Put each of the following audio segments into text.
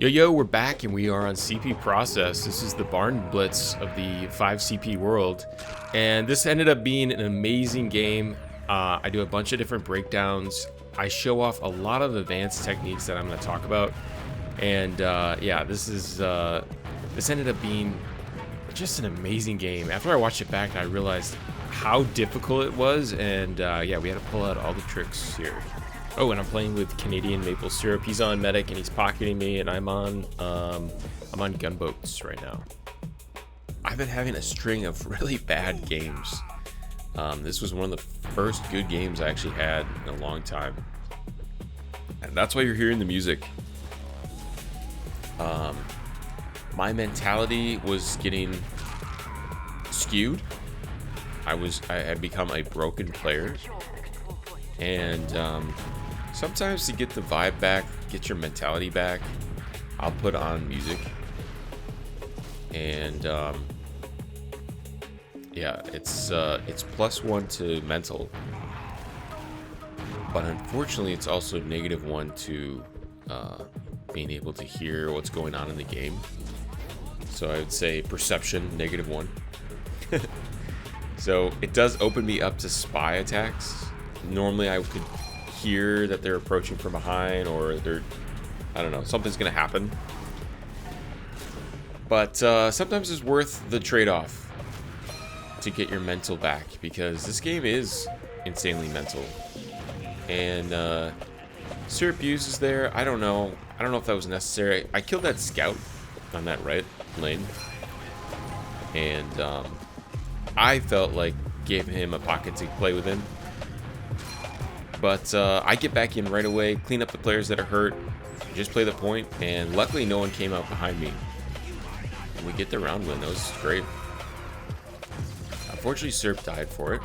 Yo, we're back and we are on CP Process. This is the Barn Blitz of the 5CP world. And this ended up being an amazing game. I do a bunch of different breakdowns. I show off a lot of advanced techniques that I'm going to talk about. And yeah, this ended up being just an amazing game. After I watched it back, I realized how difficult it was. And yeah, we had to pull out all the tricks here. Oh, and I'm playing with Canadian maple syrup. He's on medic and he's pocketing me, and I'm on gunboats right now. I've been having a string of really bad games. This was one of the first good games I actually had in a long time, and that's why you're hearing the music. My mentality was getting skewed. I had become a broken player, and sometimes to get the vibe back, get your mentality back, I'll put on music. And yeah, it's +1 to mental, but unfortunately it's also -1 to being able to hear what's going on in the game. So I would say perception -1. So it does open me up to spy attacks. Normally I could hear that they're approaching from behind, or I don't know, something's gonna happen. But sometimes it's worth the trade-off to get your mental back, because this game is insanely mental. And syrup use is there. I don't know if that was necessary. I killed that scout on that right lane, and I felt like gave him a pocket to play within. But I get back in right away, clean up the players that are hurt, just play the point, and luckily no one came out behind me. And we get the round win. That was great. Unfortunately, Syrup died for it.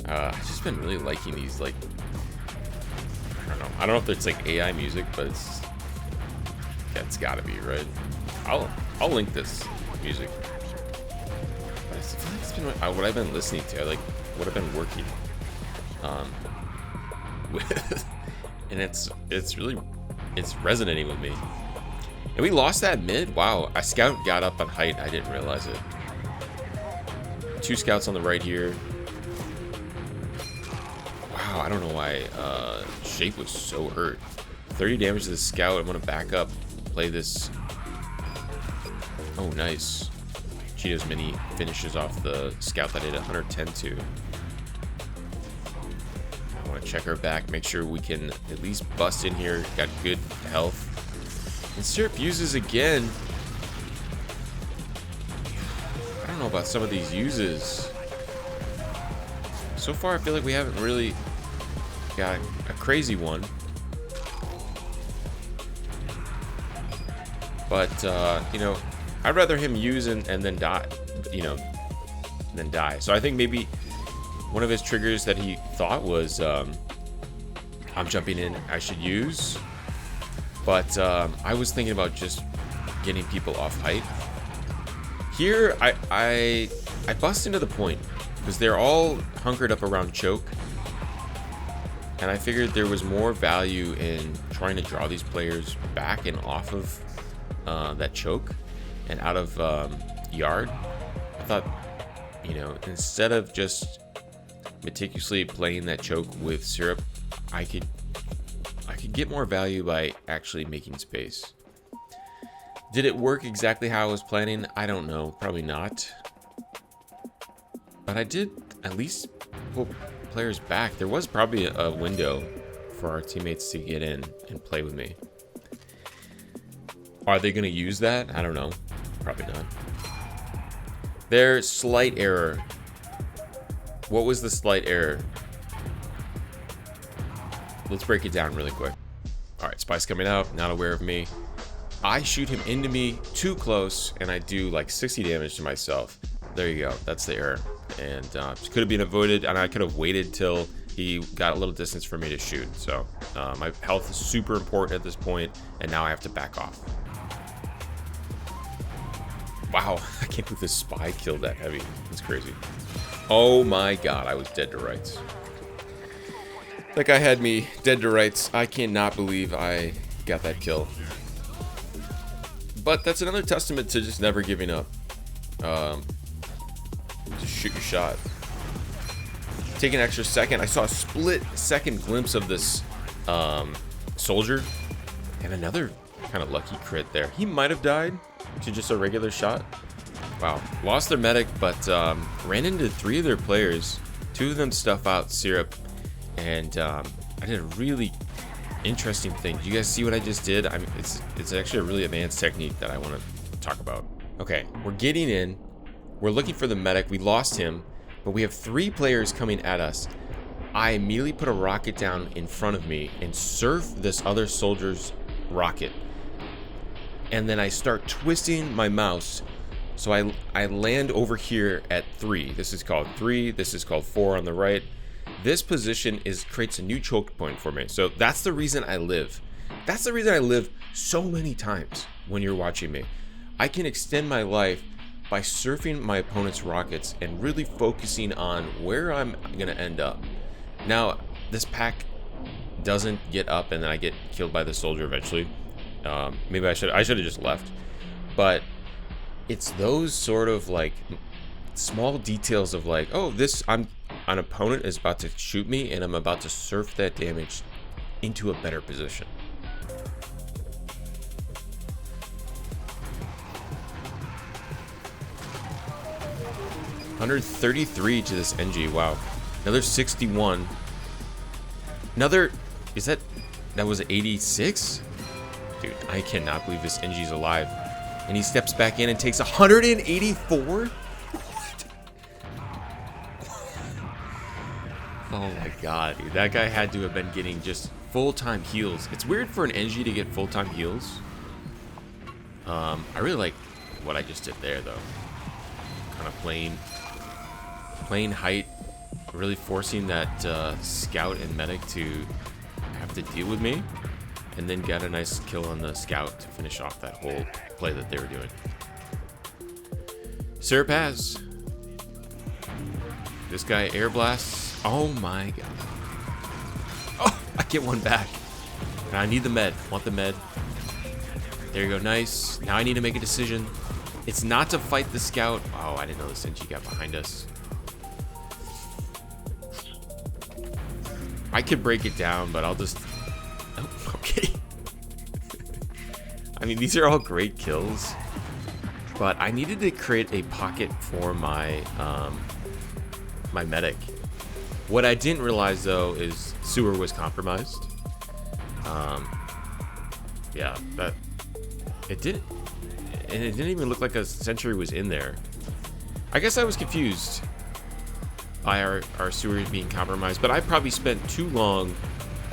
I've just been really liking these, like, I don't know if it's like AI music, but it's gotta be, right? I'll link this music. I feel like it's been what I've been listening to, like what I've been working with, and it's resonating with me. And we lost that mid. Wow, a scout got up on height. I didn't realize it. 2 scouts on the right here. Wow, I don't know why Shape was so hurt. 30 damage to the scout. I'm gonna back up, play this. Oh, nice. Cheeto's mini finishes off the scout that I did 110 to. I want to check her back, make sure we can at least bust in here. Got good health. And Syrup uses again. I don't know about some of these uses. So far, I feel like we haven't really got a crazy one. But, you know, I'd rather him use and then die, than die. So I think maybe one of his triggers that he thought was, I'm jumping in, I should use. But I was thinking about just getting people off height. Here, I bust into the point, because they're all hunkered up around choke. And I figured there was more value in trying to draw these players back and off of that choke and out of yard. I thought, instead of just meticulously playing that choke with Syrup, I could get more value by actually making space. Did it work exactly how I was planning? I don't know, probably not. But I did at least pull players back. There was probably a window for our teammates to get in and play with me. Are they going to use that? I don't know. Probably not. There's slight error. What was the slight error? Let's break it down really quick. All right, Spy's coming out, not aware of me. I shoot him into me too close, and I do like 60 damage to myself. There you go. That's the error. And could have been avoided, and I could have waited till he got a little distance for me to shoot. So my health is super important at this point, and now I have to back off. Wow, I can't believe this spy killed that heavy. That's crazy. Oh my god, I was dead to rights. That guy had me dead to rights. I cannot believe I got that kill. But that's another testament to just never giving up. Just shoot your shot. Take an extra second. I saw a split-second glimpse of this soldier. And another kind of lucky crit there. He might have died to just a regular shot. Wow. Lost their medic, but ran into 3 of their players. 2 of them stuff out syrup. And I did a really interesting thing. Do you guys see what I just did? I mean, it's actually a really advanced technique that I want to talk about. Okay, we're getting in. We're looking for the medic. We lost him, but we have 3 players coming at us. I immediately put a rocket down in front of me and surf this other soldier's rocket. And then I start twisting my mouse. So I land over here at 3. This is called 3. This is called 4 on the right. This position creates a new choke point for me. So that's the reason I live. That's the reason I live so many times when you're watching me. I can extend my life by surfing my opponent's rockets and really focusing on where I'm going to end up. Now, this pack doesn't get up and then I get killed by the soldier eventually. Maybe I should have just left. But it's those sort of like small details of like, oh, an opponent is about to shoot me and I'm about to surf that damage into a better position. $133 to this NG. Wow. Another 61. Another, that was 86? Dude, I cannot believe this NG's alive. And he steps back in and takes 184? Oh my god, dude. That guy had to have been getting just full-time heals. It's weird for an NG to get full-time heals. I really like what I just did there, though. Kind of playing height, really forcing that scout and medic to have to deal with me, and then got a nice kill on the scout to finish off that whole play that they were doing. Syrup has. This guy air blasts. Oh my god. Oh, I get one back. Now I need the med. Want the med. There you go. Nice. Now I need to make a decision. It's not to fight the scout. Oh, I didn't know this NG got behind us. I could break it down, but I'll just... Oh, okay. I mean, these are all great kills. But I needed to create a pocket for my my medic. What I didn't realize though is sewer was compromised. Yeah, that it didn't, and it didn't even look like a sentry was in there. I guess I was confused by our sewer being compromised, but I probably spent too long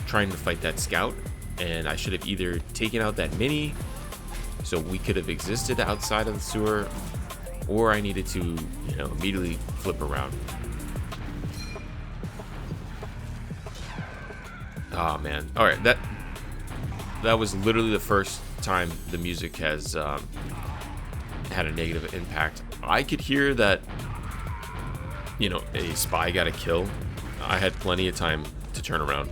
trying to fight that scout, and I should have either taken out that mini so we could have existed outside of the sewer, or I needed to, you know, immediately flip around. Oh man. All right, that was literally the first time the music has had a negative impact. I could hear that, you know, a spy got a kill. I had plenty of time to turn around.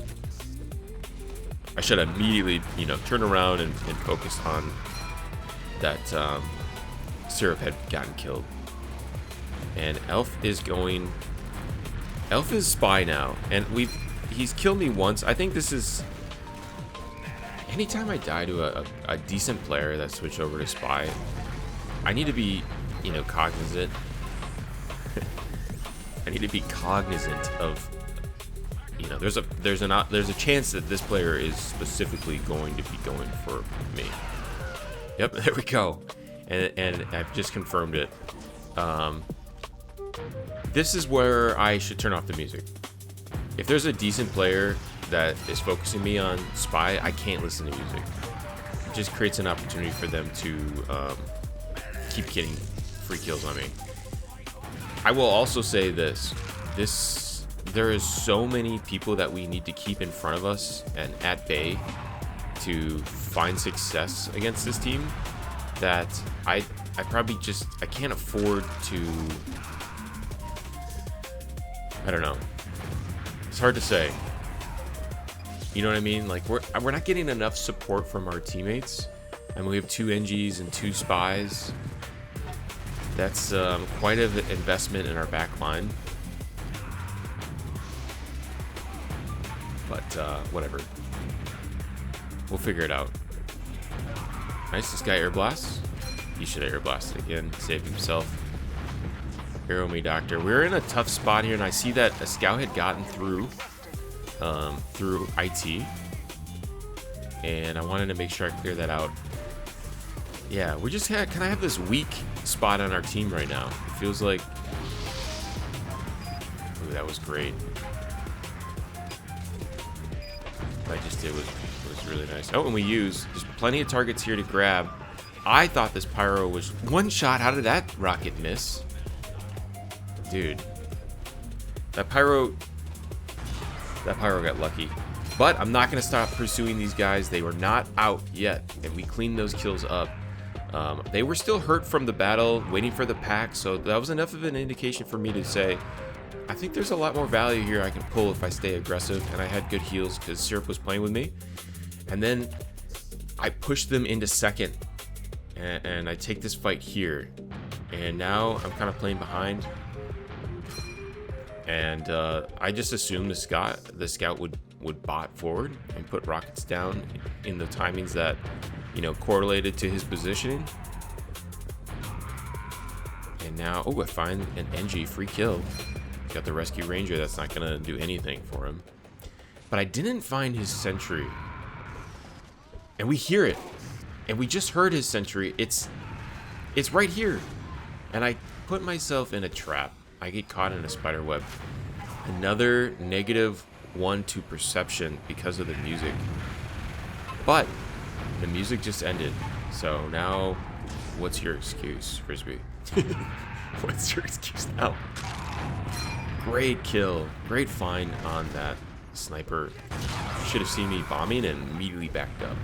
I should have immediately, you know, turned around and focused on that syrup had gotten killed. And Elf is spy now, and he's killed me once. I think this is... Anytime I die to a decent player that switched over to spy, I need to be, you know, cognizant. I need to be cognizant of, you know, there's a chance that this player is specifically going to be going for me. Yep, there we go. And I've just confirmed it. This is where I should turn off the music. If there's a decent player that is focusing me on spy, I can't listen to music. It just creates an opportunity for them to keep getting free kills on me. I will also say this. There is so many people that we need to keep in front of us and at bay to find success against this team that I can't afford to, I don't know. It's hard to say. You know what I mean? Like, we're not getting enough support from our teammates. And we have 2 NGs and 2 spies. That's quite an investment in our back line. But whatever. We'll figure it out. Nice, this guy air blasts. He should air blast it again. Save himself. Arrow me, doctor. We're in a tough spot here, and I see that a scout had gotten through IT. And I wanted to make sure I clear that out. Yeah, we just kind of have this weak spot on our team right now. It feels like... Ooh, that was great. What I just did was really nice. Oh, and there's plenty of targets here to grab. I thought this pyro was one shot. How did that rocket miss? Dude. That pyro got lucky. But I'm not going to stop pursuing these guys. They were not out yet, and we cleaned those kills up. They were still hurt from the battle, waiting for the pack, so that was enough of an indication for me to say, I think there's a lot more value here I can pull if I stay aggressive, and I had good heals because Syrup was playing with me. And then I pushed them into second, and I take this fight here. And now I'm kind of playing behind. And I just assumed the scout would bot forward and put rockets down in the timings that, you know, correlated to his positioning. And now, oh, I find an NG free kill. Got the rescue ranger. That's not gonna do anything for him. But I didn't find his sentry. And we hear it. And we just heard his sentry. It's right here. And I put myself in a trap. I get caught in a spider web. Another -1 to perception because of the music. But the music just ended. So now, what's your excuse, Frisbee? What's your excuse now? Great kill. Great find on that sniper. Should have seen me bombing and immediately backed up.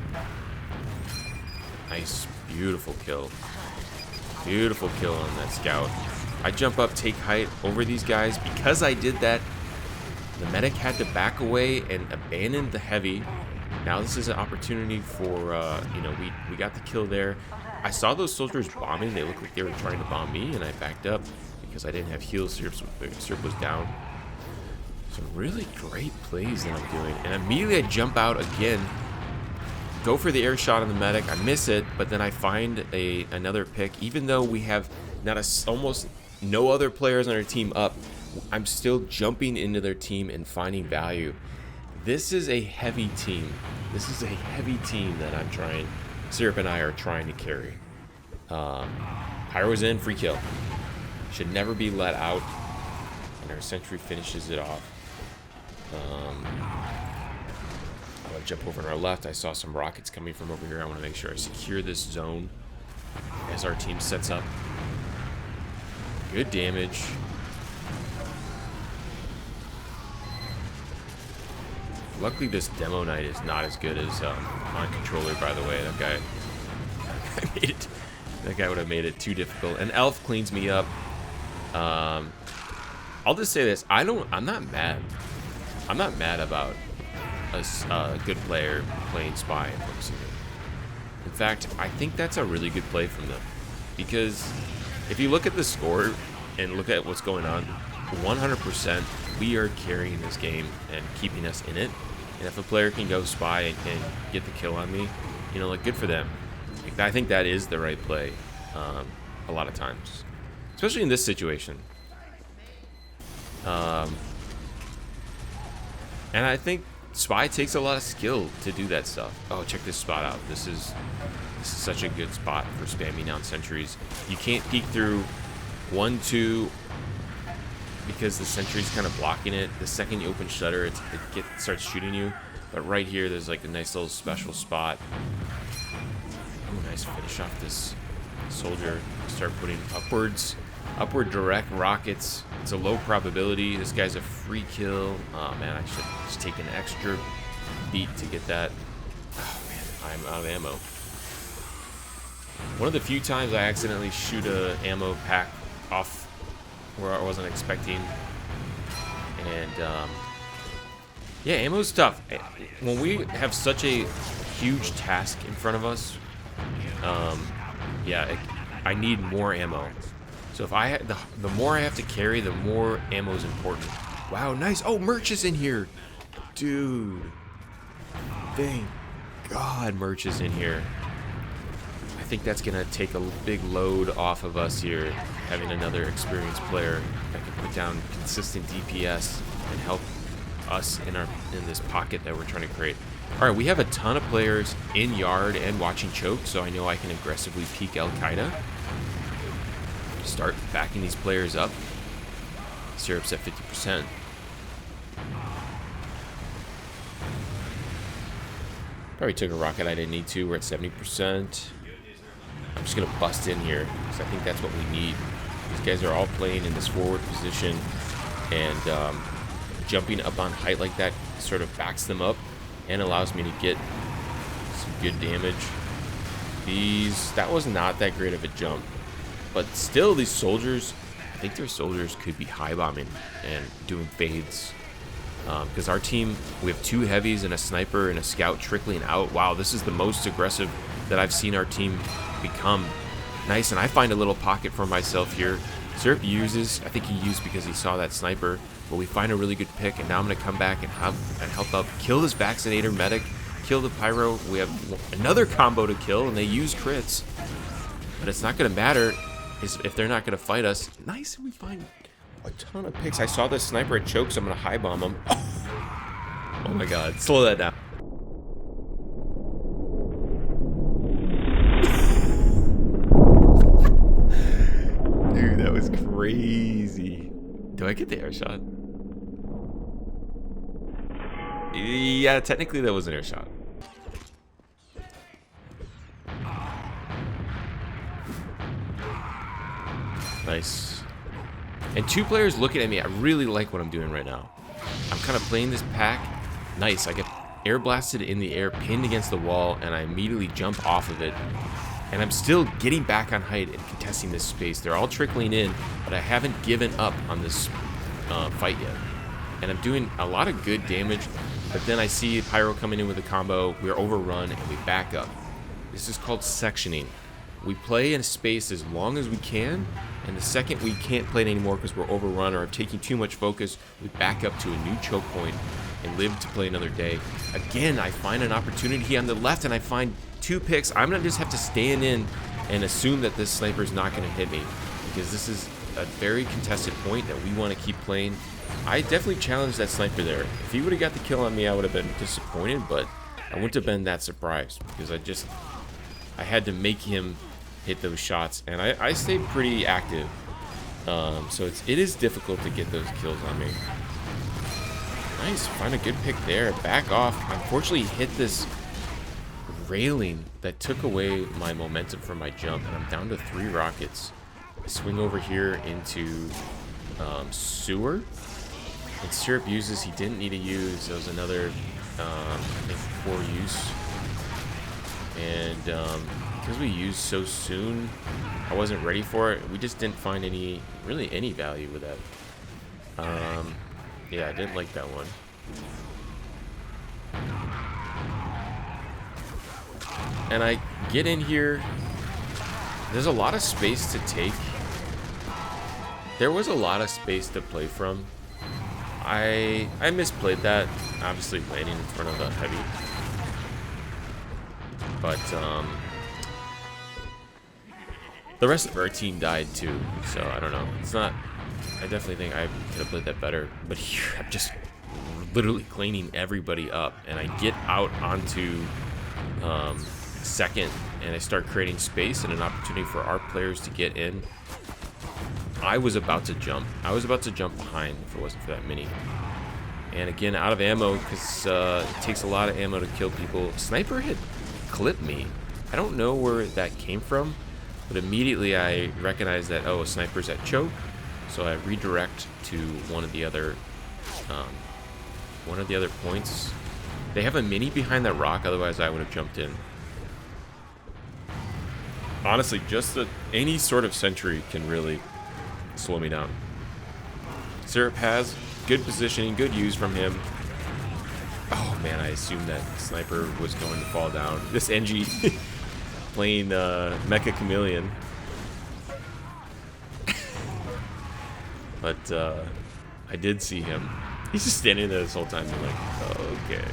Nice. Beautiful kill. Beautiful kill on that scout. I jump up, take height over these guys. Because I did that, the medic had to back away and abandon the heavy. Now this is an opportunity for, you know, we got the kill there. I saw those soldiers bombing. They looked like they were trying to bomb me, and I backed up because I didn't have heals. Syrup was down. Some really great plays that I'm doing. And immediately I jump out again. Go for the air shot on the medic. I miss it, but then I find another pick. Even though we have almost no other players on our team up, I'm still jumping into their team and finding value. This is a heavy team. This is a heavy team that Syrup and I are trying to carry. Pyro's in, free kill. Should never be let out. And our sentry finishes it off. I want to jump over on our left. I saw some rockets coming from over here. I want to make sure I secure this zone as our team sets up. Good damage. Luckily, this demo night is not as good as on controller. By the way, that guy would have made it too difficult. And Elf cleans me up. I'll just say this: I'm not mad. I'm not mad about a good player playing spy and focusing it. In fact, I think that's a really good play from them, because if you look at the score and look at what's going on, 100% we are carrying this game and keeping us in it. And if a player can go spy and get the kill on me, you know, like, good for them. I think that is the right play a lot of times, especially in this situation. And I think spy takes a lot of skill to do that stuff. Oh, check this spot out. This is such a good spot for spamming down sentries. You can't peek through 1, 2, because the sentry's kind of blocking it. The second you open shutter, it starts shooting you. But right here, there's like a nice little special spot. Oh, nice finish off this soldier. Start putting upward direct rockets. It's a low probability. This guy's a free kill. Oh man, I should just take an extra beat to get that. Oh man, I'm out of ammo. One of the few times I accidentally shoot a ammo pack off where I wasn't expecting. And yeah, ammo's tough. When we have such a huge task in front of us, yeah, I need more ammo. So if the more I have to carry, the more ammo is important. Wow, nice. Oh, merch is in here, dude. Thank God, merch is in here. I think that's gonna take a big load off of us here, having another experienced player that can put down consistent DPS and help us in this pocket that we're trying to create. All right, we have a ton of players in yard and watching choke, so I know I can aggressively peek Al Qaeda. Start backing these players up. Syrup's at 50%. Probably took a rocket I didn't need to. We're at 70%. I'm just gonna bust in here because I think that's what we need. These guys are all playing in this forward position, and jumping up on height like that sort of backs them up and allows me to get some good damage. That was not that great of a jump, but still these soldiers, I think their soldiers could be high bombing and doing fades. Because our team, we have 2 heavies and a sniper and a scout trickling out. Wow, this is the most aggressive that I've seen our team become. Nice, and I find a little pocket for myself here. Syrup uses, I think he used because he saw that sniper, but we find a really good pick, and now I'm going to come back and help up, kill this vaccinator medic, kill the pyro. We have another combo to kill, and they use crits. But it's not going to matter if they're not going to fight us. Nice, and we find a ton of picks. I saw this sniper at choke, so I'm going to high bomb him. Oh my god, slow that down. Dude, that was crazy. Do I get the air shot? Yeah, technically that was an air shot. Nice. And 2 players looking at me. I really like what I'm doing right now. I'm kind of playing this pack. Nice. I get air blasted in the air, pinned against the wall, and I immediately jump off of it. And I'm still getting back on height and contesting this space. They're all trickling in, but I haven't given up on this fight yet. And I'm doing a lot of good damage, but then I see Pyro coming in with a combo. We're overrun, and we back up. This is called sectioning. We play in a space as long as we can, and the second we can't play it anymore because we're overrun or are taking too much focus, we back up to a new choke point and live to play another day. Again, I find an opportunity on the left, and I find 2 picks. I'm going to just have to stand in and assume that this sniper is not going to hit me, because this is a very contested point that we want to keep playing. I definitely challenged that sniper there. If he would have got the kill on me, I would have been disappointed, but I wouldn't have been that surprised, because I had to make him hit those shots, and I stayed pretty active. So it is difficult to get those kills on me. Nice, find a good pick there. Back off. Unfortunately, hit this railing that took away my momentum from my jump, and I'm down to 3 rockets. I swing over here into sewer, and Syrup uses, he didn't need to use. There was another, I think, poor use. And because we used so soon, I wasn't ready for it. We just didn't find really any value with that. Yeah, I didn't like that one. And I get in here. There's a lot of space to take. There was a lot of space to play from. I misplayed that, obviously landing in front of the heavy. But the rest of our team died too, so I don't know. It's not. I definitely think I could have played that better. But here, I'm just literally cleaning everybody up, and I get out onto second, and I start creating space and an opportunity for our players to get in. I was about to jump. I was about to jump behind if it wasn't for that mini. And again, out of ammo, because it takes a lot of ammo to kill people. Sniper had clipped me. I don't know where that came from, but immediately I recognized that, oh, a sniper's at choke. So I redirect to one of the other points. They have a mini behind that rock, otherwise I would have jumped in. Honestly, just any sort of sentry can really slow me down. Syrup has good positioning, good use from him. Oh man, I assumed that sniper was going to fall down. This NG playing Mecha Chameleon. But I did see him. He's just standing there this whole time. I'm like, okay.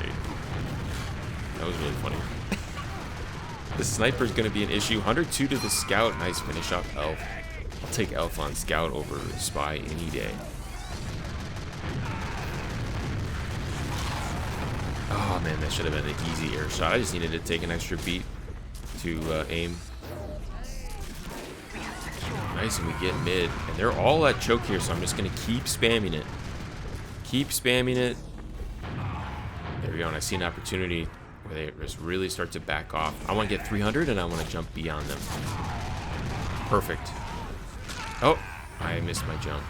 That was really funny. The sniper's going to be an issue. 102 to the scout. Nice finish off Elf. I'll take Elf on scout over spy any day. Oh man, that should have been an easy air shot. I just needed to take an extra beat to aim. Nice, and we get mid. And they're all at choke here, so I'm just going to keep spamming it. Keep spamming it. There we go, and I see an opportunity where they just really start to back off. I want to get 300, and I want to jump beyond them. Perfect. Oh, I missed my jump.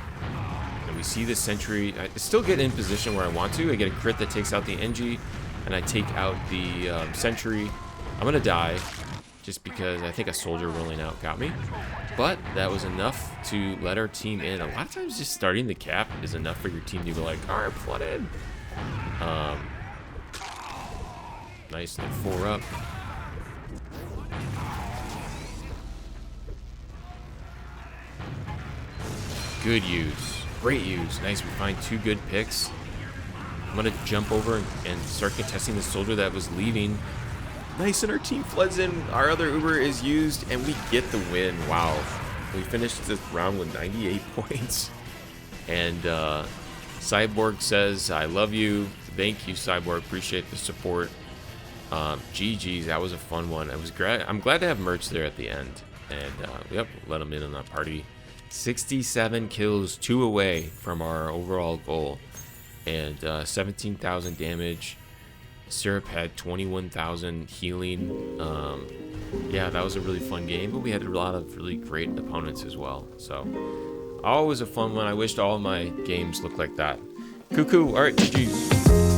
And we see the sentry. I still get in position where I want to. I get a crit that takes out the NG, and I take out the sentry. I'm going to die just because I think a soldier rolling out got me. But that was enough to let our team in. A lot of times just starting the cap is enough for your team to go like, all right, flood in. Nice, and 4 up. Good use. Great use. Nice, we find 2 good picks. I'm going to jump over and start contesting the soldier that was leaving. Nice, and our team floods in. Our other Uber is used, and we get the win. Wow. We finished this round with 98 points. And Cyborg says, I love you. Thank you, Cyborg. Appreciate the support. GG's, that was a fun one. It was great. I'm glad to have merch there at the end. And, yep, let them in on that party. 67 kills, 2 away from our overall goal. And 17,000 damage. Syrup had 21,000 healing. Yeah, that was a really fun game, but we had a lot of really great opponents as well. So, always a fun one. I wished all of my games looked like that. Cuckoo. All right, GG.